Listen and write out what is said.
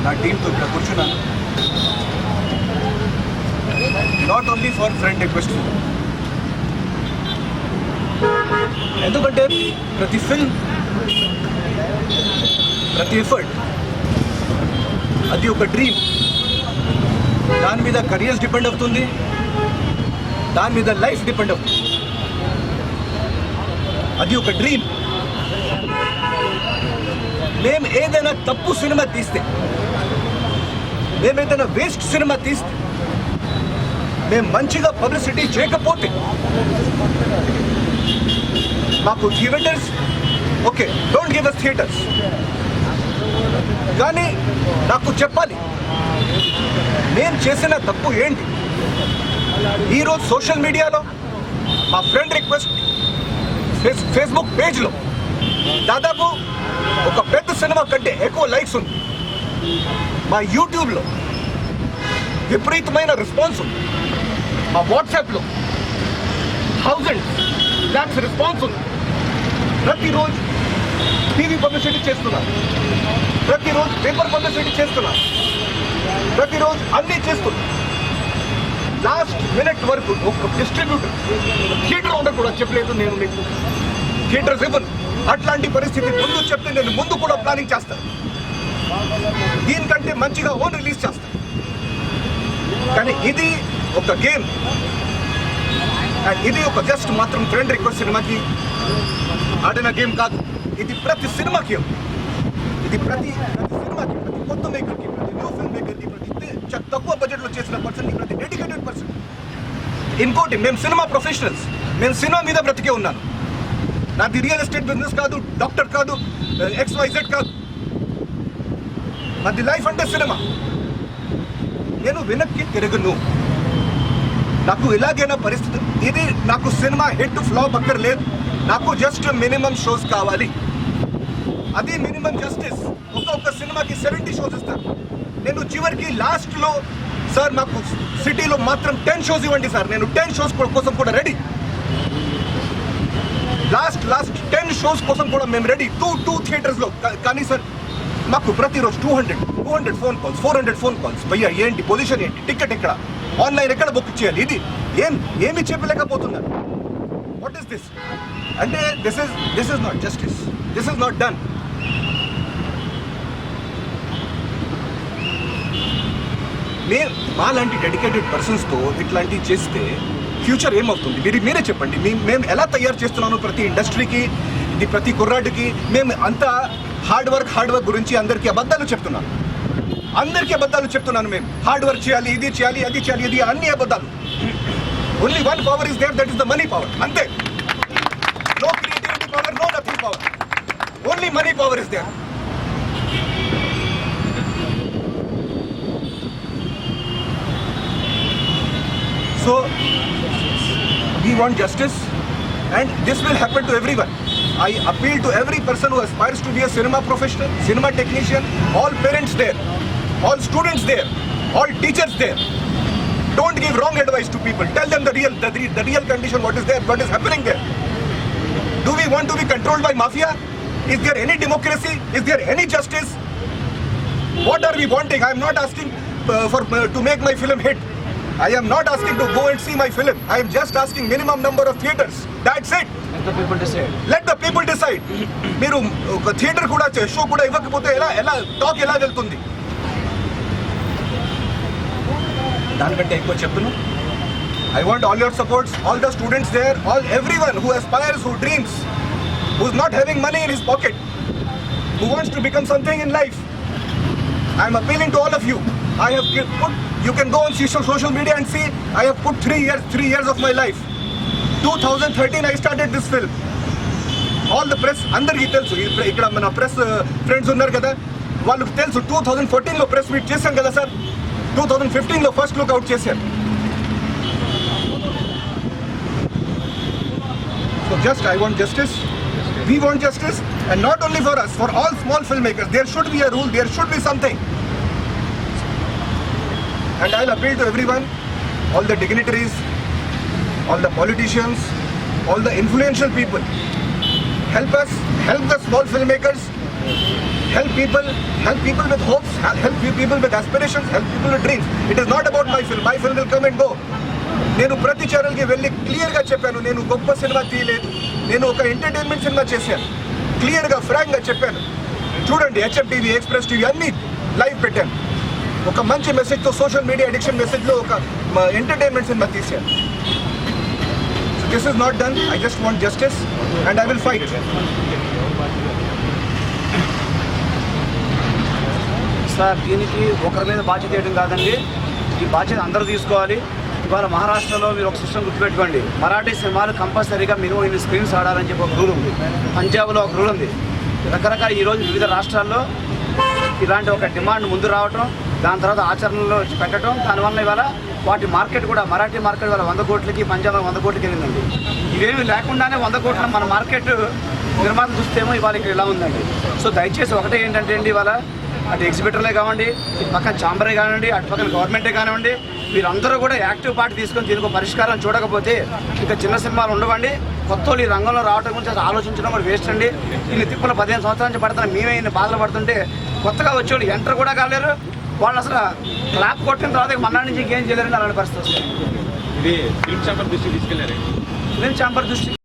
నా టీంతో ఇక్కడ కూర్చున్నాను. Not only for friend request, ఎందుకంటే ప్రతి ఫిల్మ్, ప్రతి ఎఫర్ట్ అది ఒక డ్రీమ్. దాని మీద కెరియర్స్ డిపెండ్ అవుతుంది, దాని మీద లైఫ్ డిపెండ్ అవుతుంది. అది ఒక డ్రీమ్. మేము ఏదైనా తప్పు సినిమా తీస్తే, మేమేదైనా వేస్ట్ సినిమా తీస్తే, మేము మంచిగా పబ్లిసిటీ చేయకపోతే మాకు theatres okay, don't give us theatres, కానీ నాకు చెప్పాలి నేను చేసిన తప్పు ఏంటి. ఈరోజు సోషల్ మీడియాలో మా ఫ్రెండ్ రిక్వెస్ట్ ఫేస్బుక్ పేజ్లో దాదాపు ఒక పెద్ద సినిమా కంటే ఎక్కువ లైక్స్ ఉంది. మా యూట్యూబ్లో విపరీతమైన రెస్పాన్స్ ఉంది. మా వాట్సాప్లో లాక్స్ రెస్పాన్స్ ఉంది. ప్రతిరోజు టీవీ పబ్లిసిటీ చేస్తున్నారు, ప్రతిరోజు పేపర్ పబ్లిసిటీ చేస్తున్నారు, ప్రతిరోజు అన్నీ చేస్తున్నారు. లాస్ట్ మినిట్ వరకు ఒక డిస్ట్రిబ్యూటర్ థియేటర్ ఓనర్ కూడా చెప్పలేదు నేను మీకు థియేటర్స్ ఇవ్వను. అట్లాంటి పరిస్థితి ముందు చెప్తే నేను ముందు కూడా ప్లానింగ్ చేస్తాను, దీనికంటే మంచిగా ఓన్ రిలీజ్ చేస్తాను. కానీ ఇది ఒక గేమ్, అండ్ ఇది ఒక జస్ట్ మాత్రం ఫ్రెండ్ రిక్వెస్ట్ సినిమాకి ఆడిన గేమ్ కాదు. ఇది ప్రతి సినిమాకి, ఇది ప్రతి సినిమాకి, ప్రతి కొత్త మేకర్కి, ప్రతి న్యూ ఫిల్మ్ మేకర్కి, ప్రతి తక్కువ బడ్జెట్లో చేసిన పర్సన్కి, ప్రతి డెడికేటెడ్ పర్సన్. ఇంకోటి, మేము సినిమా ప్రొఫెషనల్స్, మేము సినిమా మీద బ్రతికే ఉన్నాను. నాది రియల్ ఎస్టేట్ బిజినెస్ కాదు, డాక్టర్ కాదు, XYZ కాదు. నాది లైఫ్ అంటే సినిమా. నేను వెనక్కి తిరగను. నాకు ఎలాగైనా పరిస్థితి, ఇది నాకు సినిమా హిట్ ఫ్లాప్ అక్కర్లేదు, నాకు జస్ట్ మినిమం షోస్ కావాలి. అది మినిమం జస్టిస్. ఒక్కొక్క సినిమాకి 70 షోస్ ఇస్తారు. నేను చివరికి లాస్ట్లో సార్ నాకు సిటీలో మాత్రం 10 షోస్ ఇవ్వండి సార్, నేను 10 షోస్ కోసం కూడా రెడీ. లాస్ట్ 10 షోస్ కోసం కూడా మేము రెడీ, టూ థియేటర్స్లో. కానీ సార్ మాకు ప్రతిరోజు 200 ఫోన్ కాల్స్, 400 ఫోన్ కాల్స్. భయ్యా ఏంటి పొజిషన్, ఏంటి టికెట్ ఎక్కడ, ఆన్లైన్ ఎక్కడ బుక్ చేయాలి, ఇది ఏమి చెప్పలేకపోతున్నారు. వాట్ ఈస్ దిస్ అంటే this is not justice, this is not done. మాలాంటి డెడికేటెడ్ పర్సన్స్తో ఇట్లాంటివి చేస్తే ఫ్యూచర్ ఏమవుతుంది మీరే చెప్పండి. మేము ఎలా తయారు చేస్తున్నాను ప్రతి ఇండస్ట్రీకి, ఇది ప్రతి కుర్రాడికి. మేము అంతా హార్డ్ వర్క్ గురించి అందరికీ అబద్ధాలు చెప్తున్నాను, మేము హార్డ్ వర్క్ చేయాలి, ఇది చేయాలి, అది చేయాలి, ఇది అన్ని అబద్ధాలు. Only one power is there, that is the money power. అంతే. No creativity power, no nothing power, only money power is there. So we want justice, and this will happen to everyone. I appeal to every person who aspires to be a cinema professional, cinema technician, all parents there, all students there, all teachers there. Don't give wrong advice to people. Tell them the real condition, what is there, what is happening there. Do we want to be controlled by mafia? Is there any democracy? Is there any justice? What are we wanting? I am not asking to make my film hit. I am not asking to go and see my film. I am just asking minimum number of theaters. That's it. Let the people decide. Let the people decide. మీరు ఒక theatre కూడా show కూడా ఇవ్వకపోతే ఎలా talk ఎలా వెళ్తుంది? దానికంటే ఎక్కువ చెప్తున్నాను. I want all your supports, all the students there, everyone who aspires, who dreams, who's not having money in his pocket, who wants to become something in life. I am appealing to all of you. I have put, you can go on social media and see, I have put 3 years of my life. 2013 I started this film. All the press, అందరికీ తెలుసు, ఇక్కడ మన press friends ఉన్నారు కదా, వాళ్ళకి తెలుసు. 2014లో press meet చేశాం కదా సార్, 2015లో ఫస్ట్ లుక్ అవుట్ చేశారు. So just I want justice. We want justice, and not only for us, for all small filmmakers. There should be a rule, there should be something. And I'll appeal to everyone, all the dignitaries, all the politicians, all the influential people. Help us, help the small filmmakers. help people with hopes, help people with aspirations, help people with dreams. It is not about my film will come and go. నేను ప్రతి ఛానల్కి వెళ్ళి క్లియర్గా చెప్పాను, నేను గొప్ప cinema తీయలేదు, నేను ఒక ఎంటర్టైన్మెంట్ సినిమా చేశాను, క్లియర్గా ఫ్రాంక్గా చెప్పాను. చూడండి, HFTV, ఎక్స్ప్రెస్ టీవీ అన్నీ లైవ్ పెట్టాను. ఒక మంచి మెసేజ్తో, సోషల్ మీడియా అడిక్షన్ మెసేజ్లో ఒక ఎంటర్టైన్మెంట్ సినిమా తీశాను. So this is not done. I just want justice and I will fight. Sir, దీనికి ఒకరి మీద బాధ్యత వేయడం కాదండి, ఈ బాధ్యత అందరూ తీసుకోవాలి. ఇవాళ మహారాష్ట్రలో మీరు ఒక సిస్టమ్ గుర్తుపెట్టుకోండి, మరాఠీ సినిమాలు కంపల్సరీగా మినిమం 8 స్క్రీన్స్ ఆడాలని చెప్పి ఒక రూల్ ఉంది. పంజాబ్లో ఒక రూల్ ఉంది. రకరకాల ఈరోజు వివిధ రాష్ట్రాల్లో ఇలాంటి ఒక డిమాండ్ ముందు రావటం, దాని తర్వాత ఆచరణలో పెట్టడం, దానివల్ల ఇవాళ వాటి మార్కెట్ కూడా, మరాఠీ మార్కెట్ ఇవాళ 100 కోట్లకి, పంజాబ్లో 100 కోట్లకి వెళ్ళిందండి. ఇవేమి లేకుండానే 100 కోట్ల మన మార్కెట్ నిర్మాణం చూస్తేమో ఇవాళ ఇక్కడ ఇలా ఉందండి. సో దయచేసి ఒకటే ఏంటంటే అండి, ఇవాళ అటు ఎగ్జిబిటర్లే కానివ్వండి, ఇటు పక్కన ఛాంబరే కానివ్వండి, అటు పక్కన గవర్నమెంటే కానివ్వండి, వీరందరూ కూడా యాక్టివ్ పార్ట్ తీసుకొని దీనికి ఒక పరిష్కారం చూడకపోతే ఇంకా చిన్న సినిమాలు ఉండవండి. కొత్త వాళ్ళు ఈ రంగంలో రావడం గురించి అసలు ఆలోచించడం కూడా వేస్ట్ అండి. ఇన్ని తిప్పులు 15 సంవత్సరాల నుంచి పడుతున్నా, మేమే ఇన్ని బాధలు పడుతుంటే కొత్తగా వచ్చేవాళ్ళు ఎంటర్ కూడా కాలేరు. వాళ్ళు అసలు క్లాప్ కొట్టిన తర్వాత మన్నా నుంచి ఇంకేం చేయలేరని అలాంటి పరిస్థితి వస్తుంది. ఇది ఫిల్మ్ ఛాంబర్ దృష్టికి తీసుకెళ్లారు. ఫిల్మ్ ఛాంబర్ దృష్టి